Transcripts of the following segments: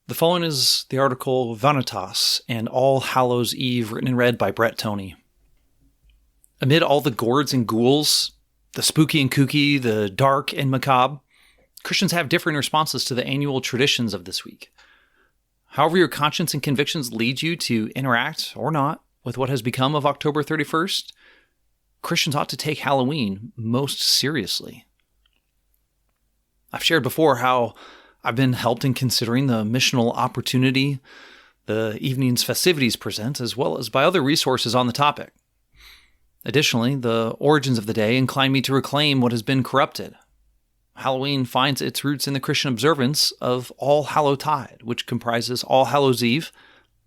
The following is the article Vanitas and All Hallows Eve, written and read by Brett Toney. Amid all the gourds and ghouls, the spooky and kooky, the dark and macabre, Christians have differing responses to the annual traditions of this week. However your conscience and convictions lead you to interact, or not, with what has become of October 31st, Christians ought to take Halloween most seriously. I've shared before how I've been helped in considering the missional opportunity the evening's festivities present, as well as by other resources on the topic. Additionally, the origins of the day incline me to reclaim what has been corrupted. Halloween finds its roots in the Christian observance of All Hallowtide, which comprises All Hallows Eve,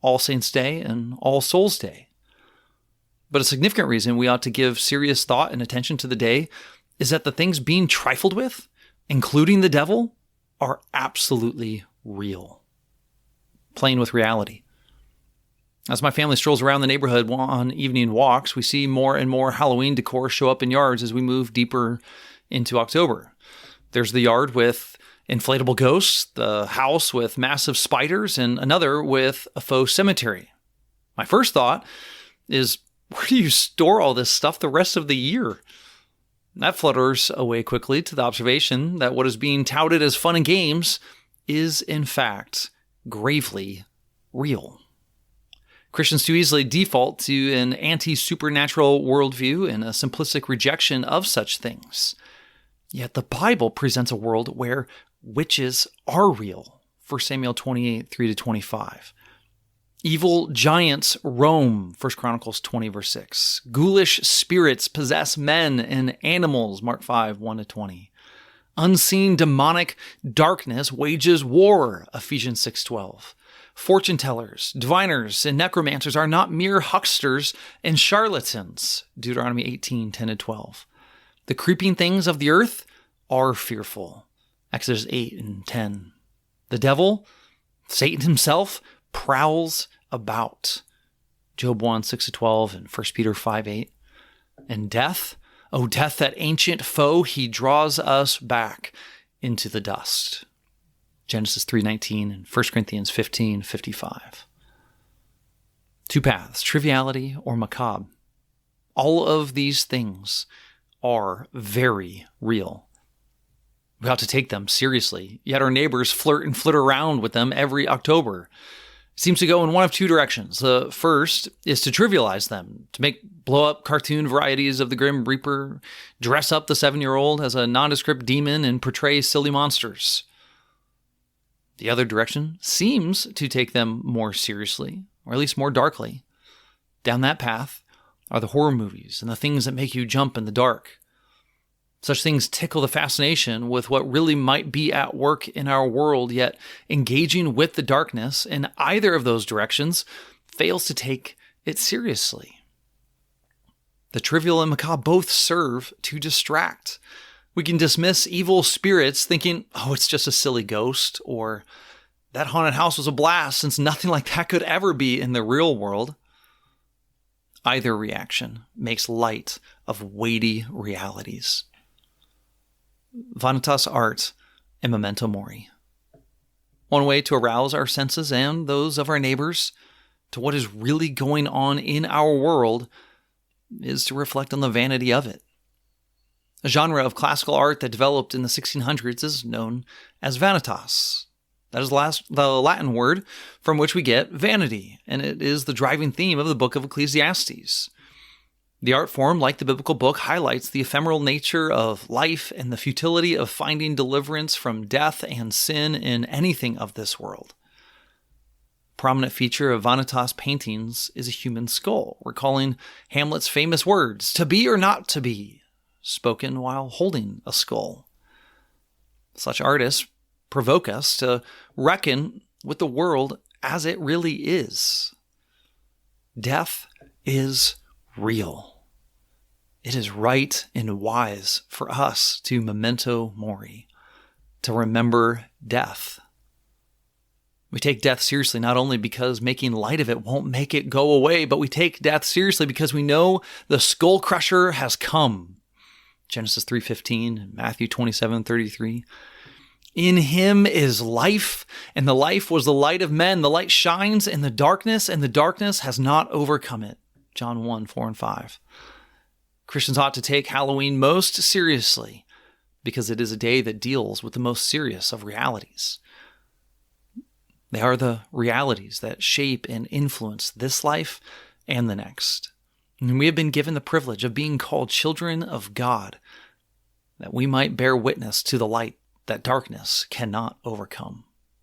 All Saints' Day, and All Souls' Day. But a significant reason we ought to give serious thought and attention to the day is that the things being trifled with, including the devil, are absolutely real. Playing with reality. As my family strolls around the neighborhood on evening walks, we see more and more Halloween decor show up in yards as we move deeper into October. There's the yard with inflatable ghosts, the house with massive spiders, and another with a faux cemetery. My first thought is, where do you store all this stuff the rest of the year? That flutters away quickly to the observation that what is being touted as fun and games is, in fact, gravely real. Christians too easily default to an anti-supernatural worldview and a simplistic rejection of such things. Yet the Bible presents a world where witches are real, 1 Samuel 28, 3-25. Evil giants roam, 1 Chronicles 20, verse 6. Ghoulish spirits possess men and animals, Mark 5, 1-20. Unseen demonic darkness wages war, Ephesians 6:12. Fortune tellers, diviners, and necromancers are not mere hucksters and charlatans, Deuteronomy 18, 10-12. The creeping things of the earth are fearful, Exodus 8 and 10. The devil, Satan himself, prowls about, Job 1, 6-12, and 1 Peter 5, 8. And death, oh death, that ancient foe, he draws us back into the dust, Genesis 3:19 and 1 Corinthians 15:55. Two paths, triviality or macabre. All of these things are very real. We ought to take them seriously, yet our neighbors flirt and flitter around with them every October. It seems to go in one of two directions. The first is to trivialize them, to make blow-up cartoon varieties of the Grim Reaper, dress up the 7-year-old as a nondescript demon, and portray silly monsters. The other direction seems to take them more seriously, or at least more darkly. Down that path are the horror movies and the things that make you jump in the dark. Such things tickle the fascination with what really might be at work in our world, yet engaging with the darkness in either of those directions fails to take it seriously. The trivial and macabre both serve to distract. We can dismiss evil spirits thinking, oh, it's just a silly ghost, or that haunted house was a blast since nothing like that could ever be in the real world. Either reaction makes light of weighty realities. Vanitas art and memento mori. One way to arouse our senses and those of our neighbors to what is really going on in our world is to reflect on the vanity of it. A genre of classical art that developed in the 1600s is known as vanitas. That is the Latin word from which we get vanity, and it is the driving theme of the book of Ecclesiastes. The art form, like the biblical book, highlights the ephemeral nature of life and the futility of finding deliverance from death and sin in anything of this world. A prominent feature of Vanitas paintings is a human skull, recalling Hamlet's famous words, "To be or not to be," spoken while holding a skull. Such artists provoke us to reckon with the world as it really is. Death is real. It is right and wise for us to memento mori, to remember death. We take death seriously not only because making light of it won't make it go away, but we take death seriously because we know the skull crusher has come. Genesis 3:15, Matthew 27:33. In him is life, and the life was the light of men. The light shines in the darkness, and the darkness has not overcome it. John 1, 4 and 5. Christians ought to take Halloween most seriously because it is a day that deals with the most serious of realities. They are the realities that shape and influence this life and the next. And we have been given the privilege of being called children of God, that we might bear witness to the light that darkness cannot overcome.